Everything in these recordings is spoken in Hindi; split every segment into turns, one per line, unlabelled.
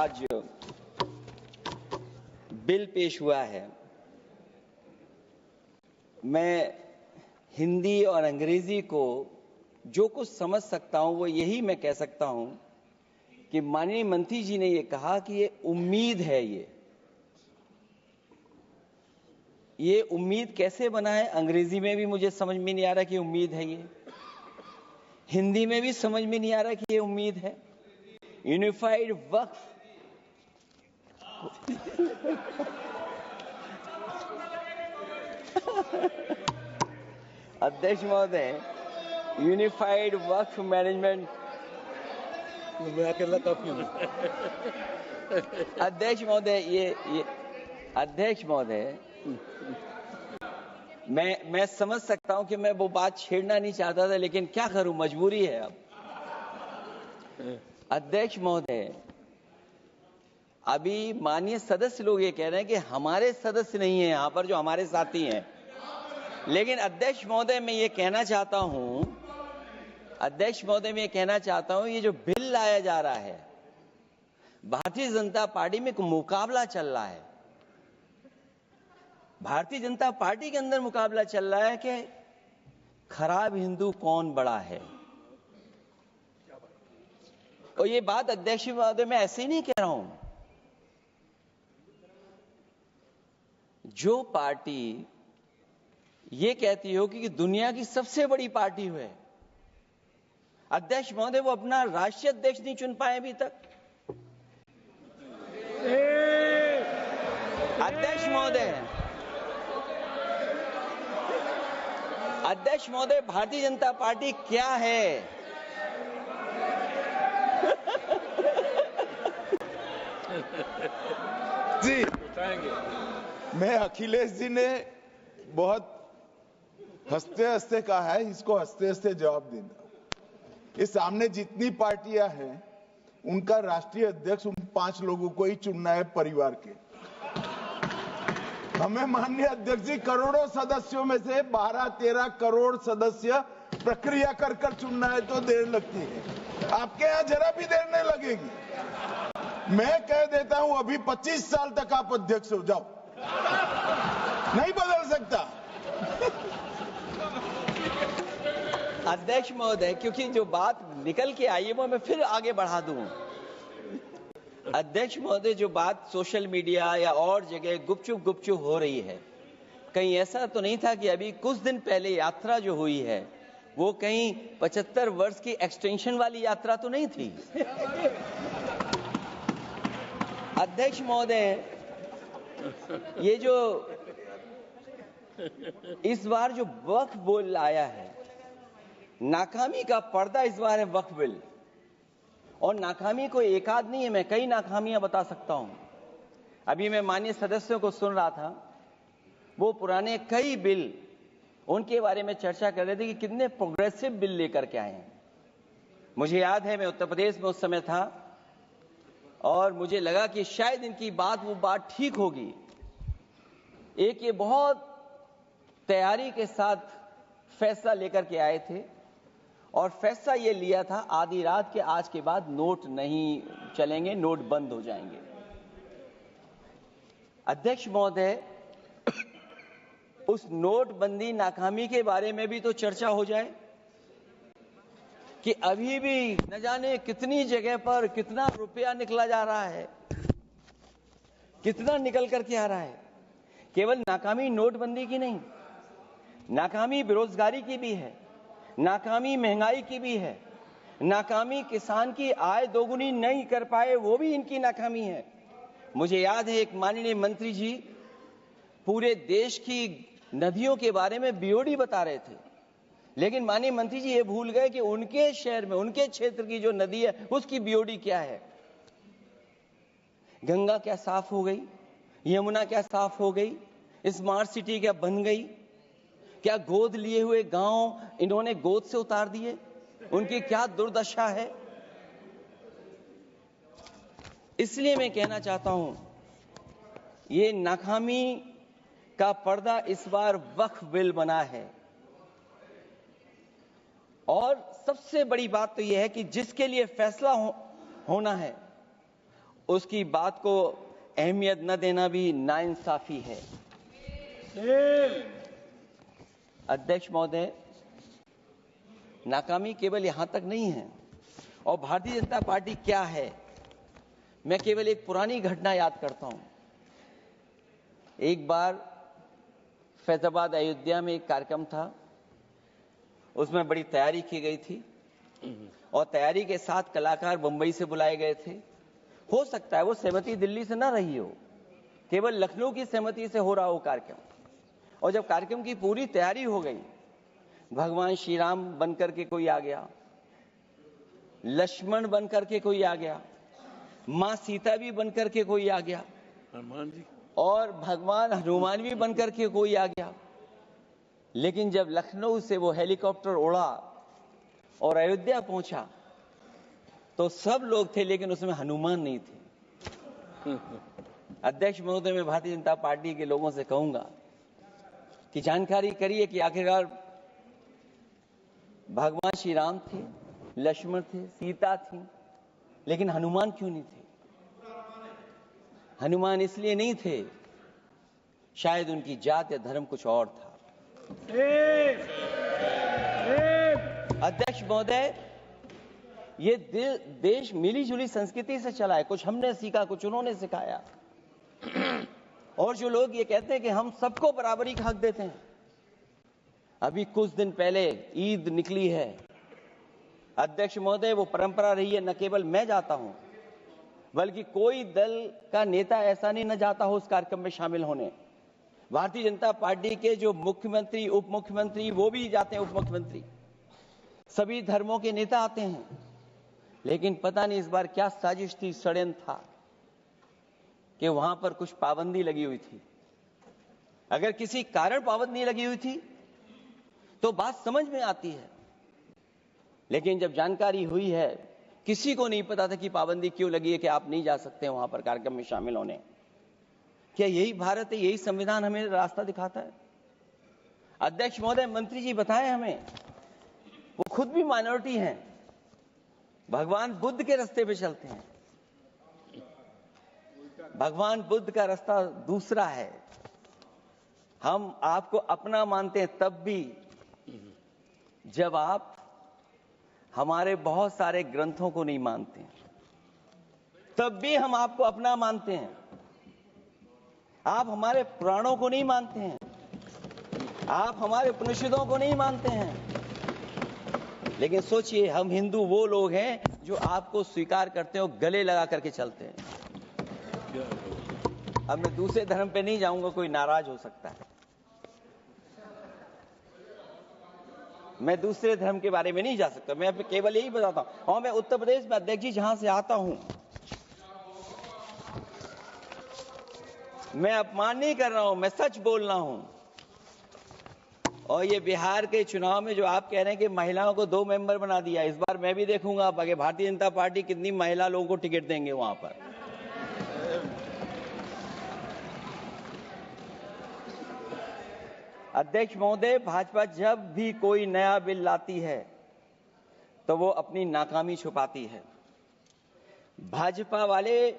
आज बिल पेश हुआ है, मैं हिंदी और अंग्रेजी को जो कुछ समझ सकता हूं वो यही मैं कह सकता हूं कि माननीय मंत्री जी ने ये कहा कि ये उम्मीद है। ये उम्मीद कैसे बना है, अंग्रेजी में भी मुझे समझ में नहीं आ रहा कि उम्मीद है, ये हिंदी में भी समझ में नहीं आ रहा कि ये उम्मीद है। यूनिफाइड वक्फ अध्यक्ष महोदय, यूनिफाइड वक्फ मैनेजमेंट अध्यक्ष महोदय, ये अध्यक्ष महोदय, मैं समझ सकता हूं कि मैं वो बात छेड़ना नहीं चाहता था, लेकिन क्या करूं, मजबूरी है। अब अध्यक्ष महोदय, अभी माननीय सदस्य लोग ये कह रहे हैं कि हमारे सदस्य नहीं है यहां पर जो हमारे साथी हैं, लेकिन अध्यक्ष महोदय मैं ये कहना चाहता हूं, अध्यक्ष महोदय मैं ये कहना चाहता हूं, ये जो बिल लाया जा रहा है, भारतीय जनता पार्टी में एक मुकाबला चल रहा है। भारतीय जनता पार्टी के अंदर मुकाबला चल रहा है कि खराब हिंदू कौन बड़ा है। और ये बात अध्यक्ष महोदय मैं ऐसे ही नहीं कह रहा हूं। जो पार्टी ये कहती हो कि दुनिया की सबसे बड़ी पार्टी है, अध्यक्ष महोदय वो अपना राष्ट्रीय अध्यक्ष नहीं चुन पाए अभी तक। अध्यक्ष महोदय, भारतीय जनता पार्टी क्या है?
जी, मैं अखिलेश जी ने बहुत हंसते हंसते कहा है, इसको हंसते हंसते जवाब देना। इस सामने जितनी पार्टियां हैं उनका राष्ट्रीय अध्यक्ष उन 5 लोगों को ही चुनना है परिवार के। हमें माननीय अध्यक्ष जी करोड़ों सदस्यों में से 12-13 करोड़ सदस्य प्रक्रिया कर कर चुनना है तो देर लगती है। आपके यहां जरा भी देर नहीं लगेगी। मैं कह देता हूं अभी 25 साल तक आप अध्यक्ष हो जाओ, नहीं बदल सकता।
अध्यक्ष महोदय, क्योंकि जो बात निकल के आई है वो मैं फिर आगे बढ़ा दूं। अध्यक्ष महोदय, जो बात सोशल मीडिया या और जगह गुपचुप हो रही है, कहीं ऐसा तो नहीं था कि अभी कुछ दिन पहले यात्रा जो हुई है वो कहीं 75 वर्ष की एक्सटेंशन वाली यात्रा तो नहीं थी। अध्यक्ष महोदय, ये जो इस बार जो वक्फ बिल आया है, नाकामी का पर्दा इस बार है वक्फ बिल। और नाकामी कोई एक आध नहीं है, मैं कई नाकामियां बता सकता हूं। अभी मैं माननीय सदस्यों को सुन रहा था, वो पुराने कई बिल उनके बारे में चर्चा कर रहे थे कि कितने प्रोग्रेसिव बिल लेकर के आए हैं। मुझे याद है मैं उत्तर प्रदेश में उस समय था और मुझे लगा कि शायद इनकी वो बात ठीक होगी। एक ये बहुत तैयारी के साथ फैसला लेकर के आए थे और फैसला ये लिया था आधी रात के आज के बाद नोट नहीं चलेंगे, नोट बंद हो जाएंगे। अध्यक्ष महोदय, उस नोटबंदी नाकामी के बारे में भी तो चर्चा हो जाए कि अभी भी न जाने कितनी जगह पर कितना रुपया निकला जा रहा है, कितना निकल करके आ रहा है। केवल नाकामी नोटबंदी की नहीं, नाकामी बेरोजगारी की भी है, नाकामी महंगाई की भी है, नाकामी किसान की आय दोगुनी नहीं कर पाए वो भी इनकी नाकामी है। मुझे याद है एक माननीय मंत्री जी पूरे देश की नदियों के बारे में बीओडी बता रहे थे, लेकिन माननीय मंत्री जी ये भूल गए कि उनके शहर में, उनके क्षेत्र की जो नदी है उसकी बीओडी क्या है। गंगा क्या साफ हो गई, यमुना क्या साफ हो गई, स्मार्ट सिटी क्या बन गई, क्या गोद लिए हुए गांव इन्होंने गोद से उतार दिए, उनकी क्या दुर्दशा है। इसलिए मैं कहना चाहता हूं, ये नाकामी का पर्दा इस बार वक्फ बिल बना है। और सबसे बड़ी बात तो यह है कि जिसके लिए फैसला होना है उसकी बात को अहमियत न देना भी नाइंसाफी है। अध्यक्ष महोदय, नाकामी केवल यहां तक नहीं है। और भारतीय जनता पार्टी क्या है, मैं केवल एक पुरानी घटना याद करता हूं। एक बार फैजाबाद अयोध्या में एक कार्यक्रम था, उसमें बड़ी तैयारी की गई थी और तैयारी के साथ कलाकार मुंबई से बुलाए गए थे। हो सकता है वो सहमति दिल्ली से ना रही हो, केवल लखनऊ की सहमति से हो रहा हो कार्यक्रम। और जब कार्यक्रम की पूरी तैयारी हो गई, भगवान श्री राम बनकर के कोई आ गया, लक्ष्मण बनकर के कोई आ गया, मां सीता भी बनकर के कोई आ गया, हनुमान जी, और भगवान हनुमान भी बनकर के कोई आ गया। लेकिन जब लखनऊ से वो हेलीकॉप्टर उड़ा और अयोध्या पहुंचा तो सब लोग थे, लेकिन उसमें हनुमान नहीं थे। अध्यक्ष महोदय, मैं भारतीय जनता पार्टी के लोगों से कहूंगा कि जानकारी करिए कि आखिरकार भगवान श्री राम थे, लक्ष्मण थे, सीता थी, लेकिन हनुमान क्यों नहीं थे? हनुमान इसलिए नहीं थे, शायद उनकी जात या धर्म कुछ और था। अध्यक्ष महोदय, ये देश मिली जुली संस्कृति से चला है। कुछ हमने सीखा, कुछ उन्होंने सिखाया। और जो लोग ये कहते हैं कि हम सबको बराबरी का हक देते हैं, अभी कुछ दिन पहले ईद निकली है। अध्यक्ष महोदय, वो परंपरा रही है, न केवल मैं जाता हूं, बल्कि कोई दल का नेता ऐसा नहीं न जाता हो उस कार्यक्रम में शामिल होने। भारतीय जनता पार्टी के जो मुख्यमंत्री, उप मुख्यमंत्री, वो भी जाते हैं, उप मुख्यमंत्री, सभी धर्मों के नेता आते हैं। लेकिन पता नहीं इस बार क्या साजिश थी, षड्यंत्र था कि वहां पर कुछ पाबंदी लगी हुई थी। अगर किसी कारण पाबंदी लगी हुई थी तो बात समझ में आती है, लेकिन जब जानकारी हुई है, किसी को नहीं पता था कि पाबंदी क्यों लगी है कि आप नहीं जा सकते वहां पर कार्यक्रम में शामिल होने। क्या यही भारत है, यही संविधान हमें रास्ता दिखाता है? अध्यक्ष महोदय, मंत्री जी बताएं हमें, वो खुद भी माइनॉरिटी हैं, भगवान बुद्ध के रास्ते पे चलते हैं। भगवान बुद्ध का रास्ता दूसरा है। हम आपको अपना मानते हैं तब भी जब आप हमारे बहुत सारे ग्रंथों को नहीं मानते हैं, तब भी हम आपको अपना मानते हैं। आप हमारे पुराणों को नहीं मानते हैं, आप हमारे उपनिषदों को नहीं मानते हैं। लेकिन सोचिए, हम हिंदू वो लोग हैं जो आपको स्वीकार करते हैं और गले लगा करके चलते हैं। अब मैं दूसरे धर्म पे नहीं जाऊंगा, कोई नाराज हो सकता है। मैं दूसरे धर्म के बारे में नहीं जा सकता, मैं केवल यही बताता हूं। और मैं उत्तर प्रदेश में, अध्यक्ष जी, जहां से आता हूं, मैं अपमान नहीं कर रहा हूं, मैं सच बोल रहा हूं। और ये बिहार के चुनाव में जो आप कह रहे हैं कि महिलाओं को 2 मेंबर बना दिया, इस बार मैं भी देखूंगा आगे भारतीय जनता पार्टी कितनी महिला लोगों को टिकट देंगे वहां पर। अध्यक्ष महोदय, भाजपा जब भी कोई नया बिल लाती है तो वो अपनी नाकामी छुपाती है। भाजपा वाले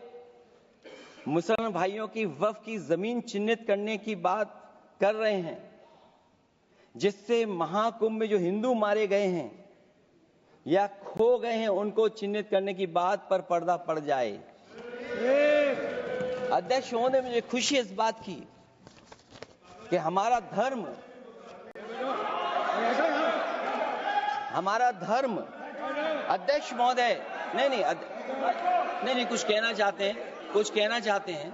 मुसलमान भाइयों की वक्फ की जमीन चिन्हित करने की बात कर रहे हैं, जिससे महाकुंभ में जो हिंदू मारे गए हैं या खो गए हैं, उनको चिन्हित करने की बात पर पर्दा पड़ जाए। अध्यक्ष महोदय, मुझे खुशी इस बात की कि हमारा धर्म अध्यक्ष महोदय, नहीं, कुछ कहना चाहते हैं।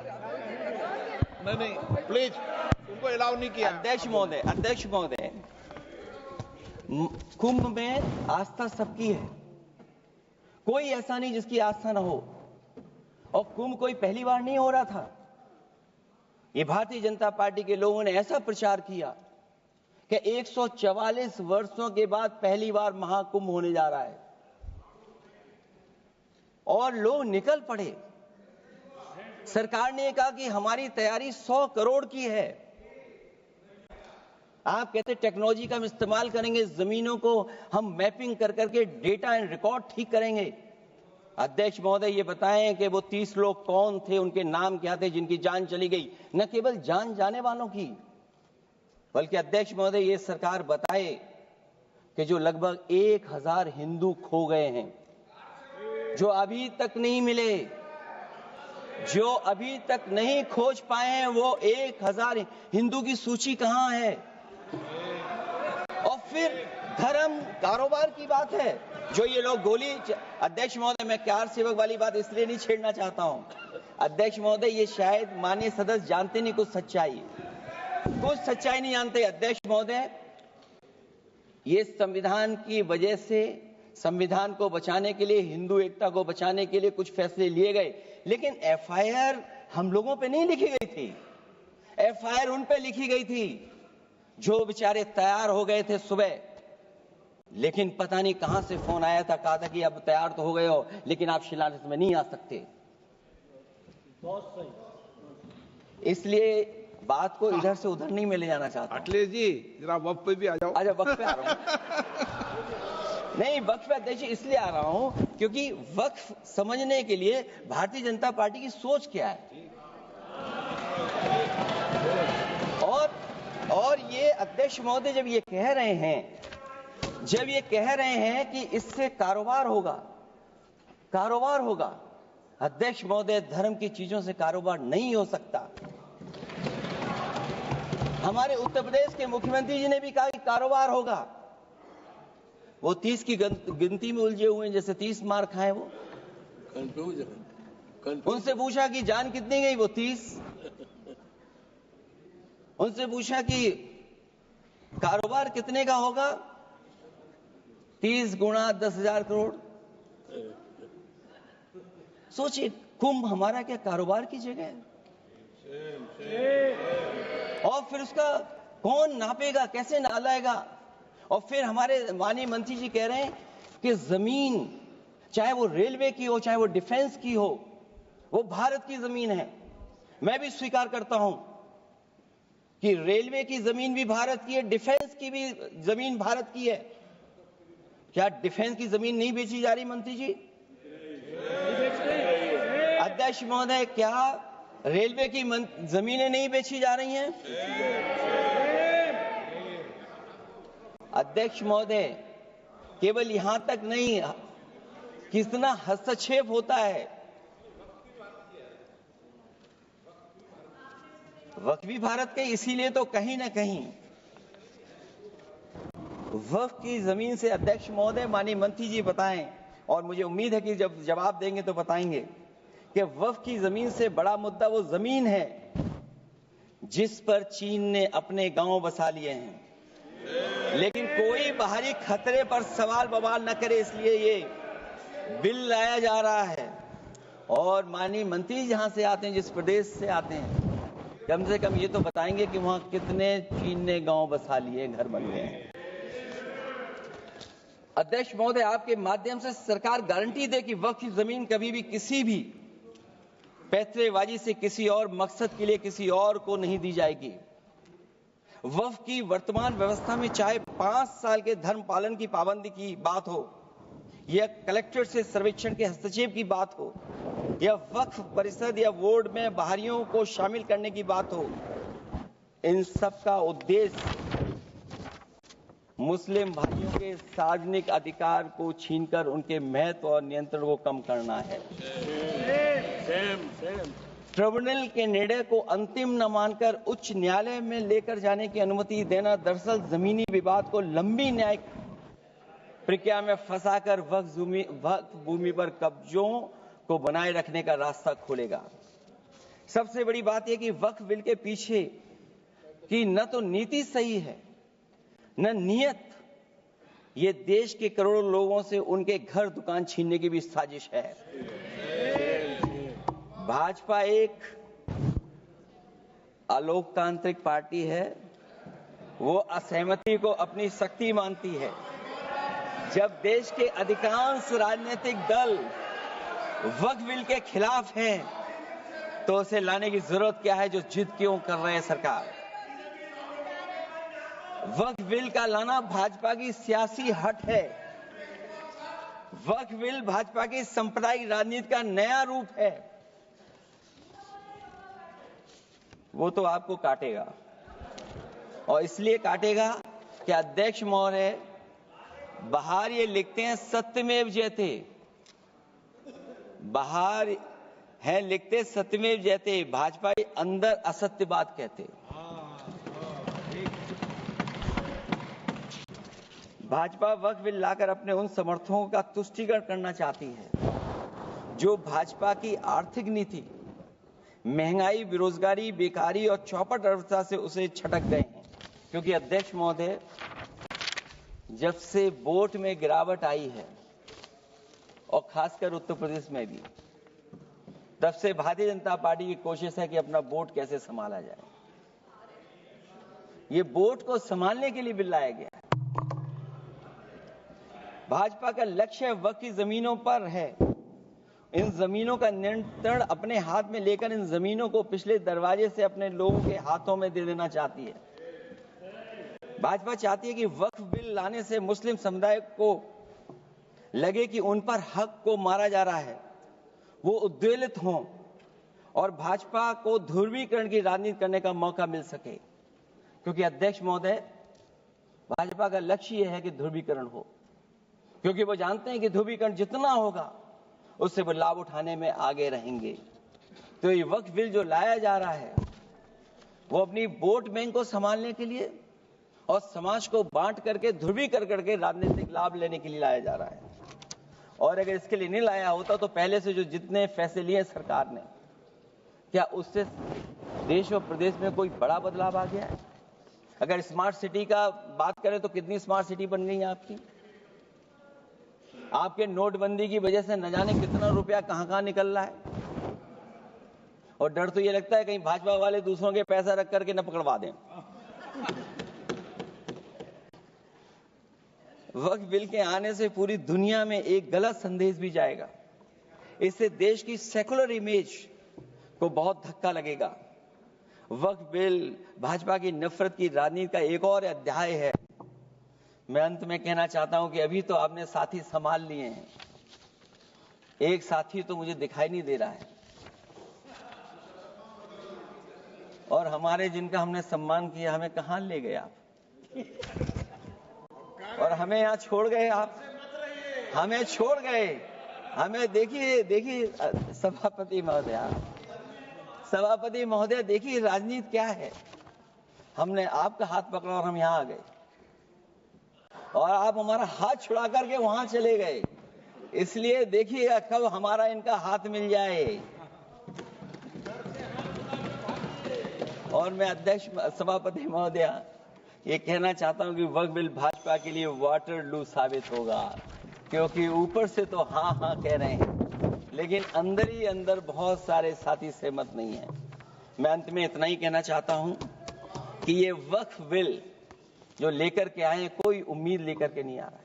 नहीं, प्लीज, उनको अलाउ नहीं किया।
अध्यक्ष महोदय, कुंभ में आस्था सबकी है, कोई ऐसा नहीं जिसकी आस्था ना हो। और कुंभ कोई पहली बार नहीं हो रहा था। ये भारतीय जनता पार्टी के लोगों ने ऐसा प्रचार किया कि 144 वर्षों के बाद पहली बार महाकुंभ होने जा रहा है, और लोग निकल पड़े। सरकार ने कहा कि हमारी तैयारी 100 करोड़ की है। आप कहते टेक्नोलॉजी का हम इस्तेमाल करेंगे, जमीनों को हम मैपिंग कर करके डेटा एंड रिकॉर्ड ठीक करेंगे। अध्यक्ष महोदय ये बताएं कि वो 30 लोग कौन थे, उनके नाम क्या थे जिनकी जान चली गई, न केवल जान जाने वालों की, बल्कि अध्यक्ष महोदय ये सरकार बताए कि जो लगभग 1000 हिंदू खो गए हैं, जो अभी तक नहीं मिले, जो अभी तक नहीं खोज पाए हैं, वो 1000 हिंदू की सूची कहां है? और फिर धर्म कारोबार की बात है, जो ये लोग गोली। अध्यक्ष महोदय, मैं कार सेवक वाली बात इसलिए नहीं छेड़ना चाहता हूं, अध्यक्ष महोदय ये शायद माननीय सदस्य जानते नहीं कुछ सच्चाई नहीं जानते। अध्यक्ष महोदय, ये संविधान की वजह से, संविधान को बचाने के लिए, हिंदू एकता को बचाने के लिए कुछ फैसले लिए गए, लेकिन एफआईआर हम लोगों पे नहीं लिखी गई थी, एफआईआर उन पे लिखी गई थी जो बेचारे तैयार हो गए थे सुबह, लेकिन पता नहीं कहां से फोन आया था, कहा था कि अब तैयार तो हो गए हो लेकिन आप शिलान्यास में नहीं आ सकते। बहुत सही। इसलिए बात को इधर से उधर नहीं में ले जाना चाहता।
अखिलेश जी जरा वक्त पे भी आ जाओ।
अच्छा, वक्त पे आ रहा हूं। नहीं, वक्त पे अध्यक्ष इसलिए आ रहा हूं क्योंकि वक्त समझने के लिए भारतीय जनता पार्टी की सोच क्या है। और ये अध्यक्ष महोदय जब ये कह रहे हैं कि इससे कारोबार होगा, अध्यक्ष महोदय धर्म की चीजों से कारोबार नहीं हो सकता। हमारे उत्तर प्रदेश के मुख्यमंत्री जी ने भी कहा कि कारोबार होगा। वो 30 की गिनती में उलझे हुए हैं, जैसे 30 मार खाए वो। उनसे पूछा कि जान कितनी गई, वो 30। उनसे पूछा कि कारोबार कितने का होगा, 30 गुणा 10,000 करोड़। सोचिए, कुंभ हमारा क्या कारोबार की जगह है? और फिर उसका कौन नापेगा, कैसे नालाएगा? और फिर हमारे माननीय मंत्री जी कह रहे हैं कि जमीन, चाहे वो रेलवे की हो, चाहे वो डिफेंस की हो, वो भारत की जमीन है। मैं भी स्वीकार करता हूं कि रेलवे की जमीन भी भारत की है, डिफेंस की भी जमीन भारत की है। क्या डिफेंस की जमीन नहीं बेची जा रही मंत्री जी? अध्यक्ष महोदय, क्या रेलवे की जमीनें नहीं बेची जा रही हैं? अध्यक्ष महोदय, केवल यहां तक नहीं, कितना हस्तक्षेप होता है। वक्फ भी भारत के, इसीलिए तो कहीं ना कहीं वक्फ की जमीन से, अध्यक्ष महोदय माननीय मंत्री जी बताएं, और मुझे उम्मीद है कि जब जवाब देंगे तो बताएंगे कि वक्फ की जमीन से बड़ा मुद्दा वो जमीन है जिस पर चीन ने अपने गांव बसा लिए हैं, लेकिन कोई बाहरी खतरे पर सवाल बवाल न करे, इसलिए ये बिल लाया जा रहा है। और माननीय मंत्री जहां से आते हैं, जिस प्रदेश से आते हैं, कम से कम ये तो बताएंगे कि वहां कितने चीन ने गांव बसा लिए, घर बन गए हैं। अध्यक्ष महोदय, आपके माध्यम से सरकार गारंटी दे कि वक्फ की जमीन कभी भी किसी भी पैतरेबाजी से किसी और मकसद के लिए किसी और को नहीं दी जाएगी। वक्फ की वर्तमान व्यवस्था में चाहे 5 साल के धर्म पालन की पाबंदी की बात हो, या कलेक्टर से सर्वेक्षण के हस्तक्षेप की बात हो, या वक्फ परिषद या बोर्ड में बाहरियों को शामिल करने की बात हो, इन सब का उद्देश्य मुस्लिम भाइयों के सार्वजनिक अधिकार को छीनकर उनके महत्व और नियंत्रण को कम करना है। ट्रिब्यूनल के निर्णय को अंतिम न मानकर उच्च न्यायालय में लेकर जाने की अनुमति देना दरअसल जमीनी विवाद को लंबी न्यायिक प्रक्रिया में फंसाकर वक्फ भूमि पर कब्जों को बनाए रखने का रास्ता खोलेगा। सबसे बड़ी बात यह कि वक्फ बिल के पीछे की न तो नीति सही है, न नियत। ये देश के करोड़ों लोगों से उनके घर दुकान छीनने की भी साजिश है। भाजपा एक अलोकतांत्रिक पार्टी है, वो असहमति को अपनी शक्ति मानती है। जब देश के अधिकांश राजनीतिक दल वक्फ बिल के खिलाफ हैं, तो उसे लाने की जरूरत क्या है, जो जिद क्यों कर रहे हैं सरकार? वक्फ बिल का लाना भाजपा की सियासी हट है। वक्फ बिल भाजपा की सांप्रदायिक राजनीति का नया रूप है, वो तो आपको काटेगा। और इसलिए काटेगा कि अध्यक्ष महोदय बाहर ये लिखते हैं सत्यमेव जयते, बाहर है लिखते सत्यमेव जयते, भाजपा अंदर असत्य बात कहते। भाजपा वक्फ बिल लाकर अपने उन समर्थकों का तुष्टीकरण करना चाहती है जो भाजपा की आर्थिक नीति, महंगाई, बेरोजगारी, बेकारी और चौपट अर्थव्यवस्था से उसे छटक गए हैं। क्योंकि अध्यक्ष महोदय, जब से वोट में गिरावट आई है और खासकर उत्तर प्रदेश में भी, तब से भारतीय जनता पार्टी की कोशिश है कि अपना वोट कैसे संभाला जाए। ये वोट को संभालने के लिए बिल लाया गया है। भाजपा का लक्ष्य वक्फ की जमीनों पर है। इन जमीनों का नियंत्रण अपने हाथ में लेकर इन जमीनों को पिछले दरवाजे से अपने लोगों के हाथों में दे देना चाहती है। भाजपा चाहती है कि वक्फ बिल लाने से मुस्लिम समुदाय को लगे कि उन पर हक को मारा जा रहा है, वो उद्वेलित हों और भाजपा को ध्रुवीकरण की राजनीति करने का मौका मिल सके। क्योंकि अध्यक्ष महोदय, भाजपा का लक्ष्य यह है कि ध्रुवीकरण हो, क्योंकि वो जानते हैं कि ध्रुवीकरण जितना होगा उससे वो लाभ उठाने में आगे रहेंगे। तो ये वक्फ बिल जो लाया जा रहा है वो अपनी वोट बैंक को संभालने के लिए और समाज को बांट करके ध्रुवीकरण करके राजनीतिक लाभ लेने के लिए लाया जा रहा है। और अगर इसके लिए नहीं लाया होता तो पहले से जो जितने फैसले लिए सरकार ने, क्या उससे देश और प्रदेश में कोई बड़ा बदलाव आ गया है? अगर स्मार्ट सिटी का बात करें तो कितनी स्मार्ट सिटी बन गई है आपकी? आपके नोटबंदी की वजह से न जाने कितना रुपया कहां निकल रहा है। और डर तो ये लगता है कहीं भाजपा वाले दूसरों के पैसा रख करके न पकड़वा दें। वक्फ बिल के आने से पूरी दुनिया में एक गलत संदेश भी जाएगा। इससे देश की सेकुलर इमेज को बहुत धक्का लगेगा। वक्फ बिल भाजपा की नफरत की राजनीति का एक और अध्याय है। मैं अंत में कहना चाहता हूं कि अभी तो आपने साथी संभाल लिए हैं, एक साथी तो मुझे दिखाई नहीं दे रहा है। और हमारे जिनका हमने सम्मान किया, हमें कहां ले गए आप? और हमें यहां छोड़ गए आप, हमें छोड़ गए। हमें देखिए सभापति महोदय देखिए राजनीति क्या है। हमने आपका हाथ पकड़ा और हम यहां आ गए और आप हमारा हाथ छुड़ा करके वहां चले गए। इसलिए देखिए कब हमारा इनका हाथ मिल जाए। और मैं अध्यक्ष सभापति महोदय ये कहना चाहता हूं कि वक्फ बिल भाजपा के लिए वाटरलू साबित होगा। क्योंकि ऊपर से तो हाँ कह रहे हैं, लेकिन अंदर ही अंदर बहुत सारे साथी सहमत नहीं है। मैं अंत में इतना ही कहना चाहता हूं कि ये वक्फ बिल जो लेकर के आए, कोई उम्मीद लेकर के नहीं आ रहा है।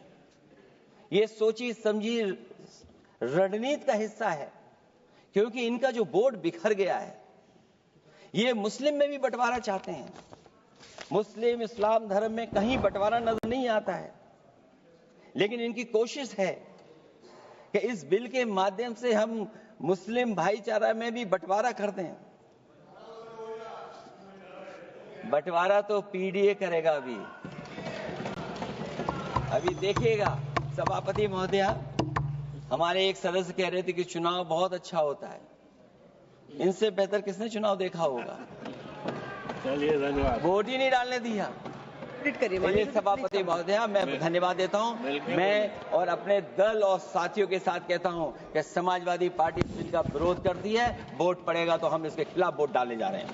ये सोची समझी रणनीति का हिस्सा है। क्योंकि इनका जो वोट बिखर गया है, ये मुस्लिम में भी बंटवारा चाहते हैं। मुस्लिम इस्लाम धर्म में कहीं बंटवारा नजर नहीं आता है, लेकिन इनकी कोशिश है कि इस बिल के माध्यम से हम मुस्लिम भाईचारा में भी बंटवारा कर दें। बंटवारा तो पीडीए करेगा। अभी देखिएगा सभापति महोदया, हमारे एक सदस्य कह रहे थे कि चुनाव बहुत अच्छा होता है। इनसे बेहतर किसने चुनाव देखा होगा?
चलिए धन्यवाद।
वोट ही नहीं डालने दिया। सभापति महोदया, मैं धन्यवाद देता हूं। मैं और अपने दल और साथियों के साथ कहता हूं कि समाजवादी पार्टी बिल का विरोध करती है। वोट पड़ेगा तो हम इसके खिलाफ वोट डालने जा रहे हैं।